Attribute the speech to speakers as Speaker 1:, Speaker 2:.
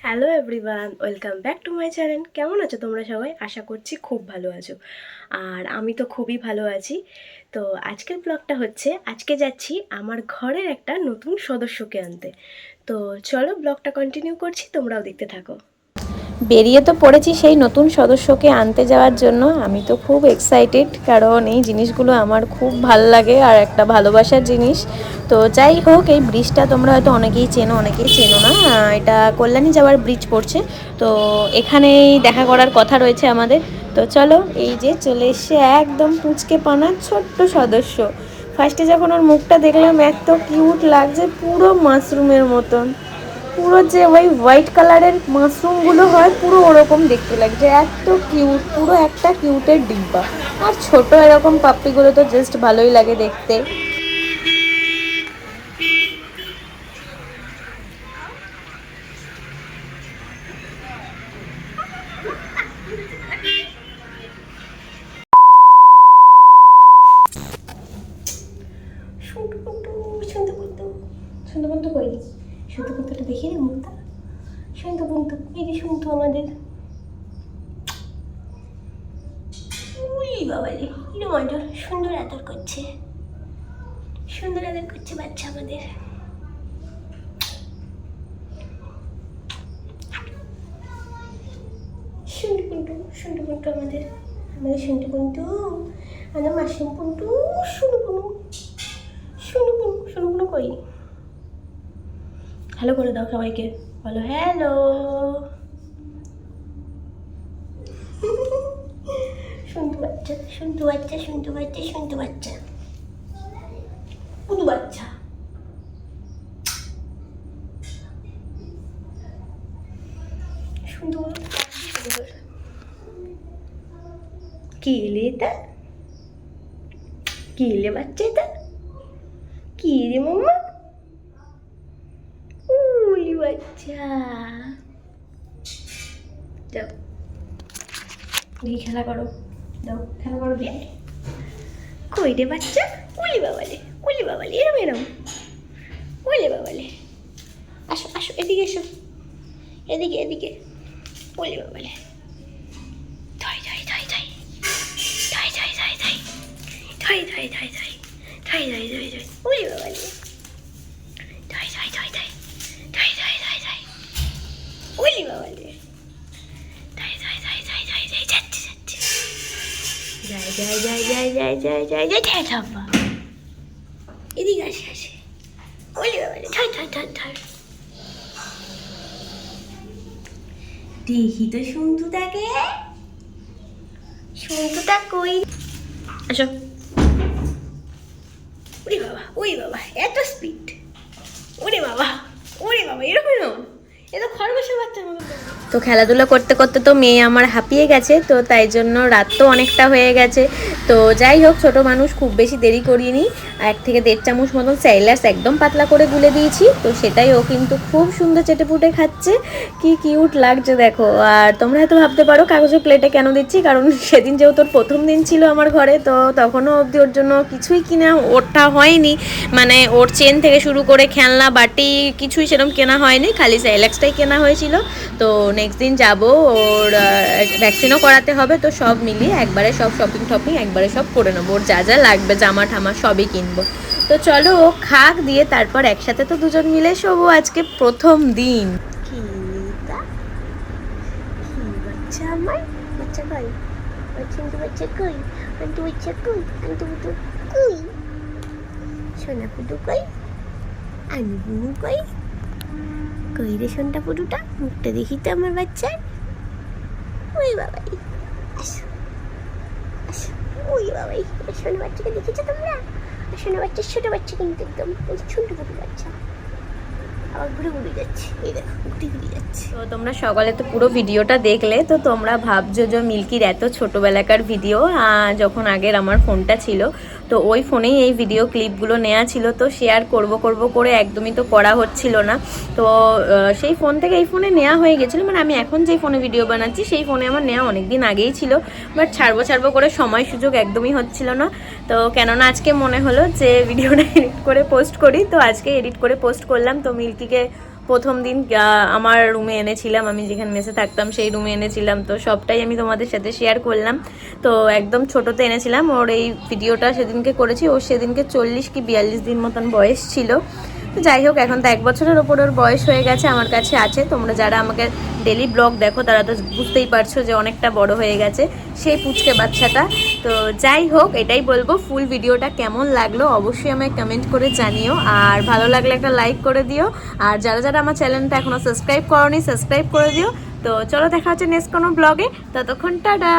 Speaker 1: Hello everyone, welcome back to my channel. কেমন আছো তোমরা সবাই? আশা করছি খুব ভালো আছো। আর আমি তো খুবই ভালো আছি। তো আজকের ব্লগটা হচ্ছে আজকে যাচ্ছি আমার ঘরের একটা নতুন সদস্যকে আনতে। তো চলো ব্লগটা কন্টিনিউ করছি, তোমরাও দেখতে থাকো।
Speaker 2: বেরিয়ে তো পড়েছি সেই নতুন সদস্যকে আনতে যাওয়ার জন্য। আমি তো খুব এক্সাইটেড, কারণ এই জিনিসগুলো আমার খুব ভাল লাগে আর একটা ভালোবাসার জিনিস। তো যাই হোক, এই ব্রিজটা তোমরা হয়তো অনেকেই চেনো, অনেকেই চেনো না। এটা কল্যাণী যাওয়ার ব্রিজ পড়ছে। তো এখানেই দেখা করার কথা রয়েছে আমাদের। তো চলো, এই যে চলে এসছে একদম পুচকে পানা ছোট্ট সদস্য। ফার্স্টে যখন ওর মুখটা দেখলাম, এত কিউট লাগছে, পুরো মাশরুমের মতন। পুরো যে ওই হোয়াইট কালারের মাশরুমগুলো হয়, পুরো ওরকম দেখতে লাগছে, এত কিউট, পুরো একটা কিউটের ডিব্বা। আর ছোট এরকম পাপ্পিগুলো তো জাস্ট ভালোই লাগে দেখতে।
Speaker 1: সুন্দর কিন্তু, সুন্দর কিন্তু, সুন্দর কিন্তু কই? সুন্দর কিন্তু দেখিয়ে রে মুখটা। সুন্দর কিন্তু, এই যে সুন্দর আমাদের। উই বাবা রে, কিরম মজা! সুন্দর আদর করছে, সুন্দর আদর করছে বাচ্চা আমাদের। শুন্টু পুন্টু, শুন্টু পুন্টু আমাদের, আমাদের শুন্টু পুন্টু, আমাদের মাশরুম পুন্টু, শুনু পুনু, শুনু পুনু, শুনু পুনু কই? হ্যালো করে দাও সবাইকে, বলো হ্যালো। শুনতু বাচ্চা, শুনতু বাচ্চা, শুনতু বাচ্চা, শুনতু বাচ্চা, পুনু বাচ্চা। শুনতু বলো কি এলে এটা? কি এলে বাচ্চা এটা? কি রে মাম্মা? উলি বাচ্চা, যাও দেখি খেলা করো, যাও খেলা করো দিয়ে। কই রে বাচ্চা? উলি বাবালে, উলি বাবালে, এরম এরম, উলি বাবালে। আসো আসো, এদিকে এসো, এদিকে এদিকে, উলি বাবালে। ধই ধই ধই ধই, ধই ধই ধই ধই, ধই ধই ধই ধই, ধই ধই ধই ধই, উলি বাবালে। ধই ধই ধই ধই, ধই ধই ধই ধই, উলি বাবালে। ধই ধই ধই ধই ধই ধই, যাচ্ছে যাচ্ছে, যাই যাই যাই যাই যাই যাই যাই যাই, ঠ্যাঁ ঠাপ্পা। এদিকে আসে আসে, উলি বাবালে, ধই ধই ধই ধই। দেখি তো সন্তুটাকে, সন্তুটা কই? আসো। ওরে বাবা, ওরে বাবা, এত স্পিড! ওরে বাবা, ওরে বাবা, এরকম এরকম, এ তো খরগোশের বাচ্চার মতো।
Speaker 2: তো খেলাধুলা করতে করতে তো মেয়ে আমার হাঁপিয়ে গেছে, তো তাই জন্য রাত তো অনেকটা হয়ে গেছে। তো যাই হোক, ছোট মানুষ, খুব বেশি দেরি করিনি। 1 থেকে 1.5 চামচ মতন স্যালাডস একদম পাতলা করে গুলে দিয়েছি। তো সেটাই ও কিন্তু খুব সুন্দর চেটেপুটে খাচ্ছে, কি কিউট লাগছে দেখো। আর তোমরা হয়তো ভাবতে পারো কাগজের প্লেটে কেন দিচ্ছি, কারণ সেদিন যেহেতু ওর প্রথম দিন ছিল আমার ঘরে, তো তখনও অবধি ওর জন্য কিছুই কিনা ওরটা হয়নি। মানে ওর চেন থেকে শুরু করে খেলনা বাটি কিছুই সেরকম কেনা হয়নি, খালি স্যালাডসটাই কেনা হয়েছিল। তো নেক্সট দিন যাব, ওর ভ্যাকসিনও করাতে হবে। তো সব মিলিয়ে একবারে সব শপিং টপিং একবারে সব করে নেবো, ওর যা যা লাগবে জামা ঠামা সবই কিনবো। তো চলো ও খাক, দিয়ে তারপর একসাথে তো দুজন মিলে শোবো আজকে প্রথম দিন।
Speaker 1: কি তা? কি বাচ্চা আমার? বাচ্চা কই? চিন্তু বাচ্চা কই? আন্টু বাচ্চা কই? আন্টু বুটু কই? সোনা পুটু কই? আনু বুনু কই? কই রে সোনটা পুটুটা? মুখটা দেখি তো আমার বাচ্চার। ওই বাবাই, আসো আসো, ওই বাবাই, সোনা বাচ্চাকে দেখেছো তোমরা? সোনা বাচ্চা, ছোট বাচ্চা কিন্তু একদম, ছোট পুটু বাচ্চা। আবার ঘুরে ঘুরে যাচ্ছে, এই দেখো ঘুরে ঘুরে যাচ্ছে।
Speaker 2: তো তোমরা সকালে তো পুরো ভিডিওটা দেখলে, তো তোমরা ভাবছো যে মিল্কির এত ছোটোবেলাকার ভিডিও, যখন আগের আমার ফোনটা ছিল, তো ওই ফোনেই এই ভিডিও ক্লিপগুলো নেওয়া ছিল। তো শেয়ার করব করব করে একদমই তো করা হচ্ছিল না। তো সেই ফোন থেকে এই ফোনে নেওয়া হয়ে গেছিলো, মানে আমি এখন যেই ফোনে ভিডিও বানাচ্ছি সেই ফোনে আমার নেওয়া অনেক দিন আগেই ছিল, বাট ছাড়বো ছাড়বো করে সময় সুযোগ একদমই হচ্ছিল না। তো কেননা আজকে মনে হলো যে ভিডিওটা এডিট করে পোস্ট করি, তো আজকে এডিট করে পোস্ট করলাম। তো মিল্কিকে প্রথম দিন আমার রুমে এনেছিলাম, আমি যেখানে মেসে থাকতাম সেই রুমে এনেছিলাম, তো সবটাই আমি তোমাদের সাথে শেয়ার করলাম। তো একদম ছোটোতে এনেছিলাম, ওর এই ভিডিওটা সেদিনকে করেছি, ওর সেদিনকে 40 কি 42 দিন মতন বয়স ছিল। তো যাই হোক, এখন তো 1 বছরের ওপর ওর বয়স হয়ে গেছে, আমার কাছে আছে। তোমরা যারা আমাকে ডেলি ব্লগ দেখো তারা তো বুঝতেই পারছো যে অনেকটা বড় হয়ে গেছে সেই পুচকে বাচ্চাটা। তো যাই হোক, এটাই বলবো, ফুল ভিডিওটা কেমন লাগলো অবশ্যই আমায় কমেন্ট করে জানিও, আর ভালো লাগলে একটা লাইক করে দিও, আর যারা যারা আমার চ্যানেলটা এখনও সাবস্ক্রাইব করোনি সাবস্ক্রাইব করে দিও। তো চলো, দেখা হচ্ছে নেক্সট কোনো ব্লগে, ততক্ষণ টাটা।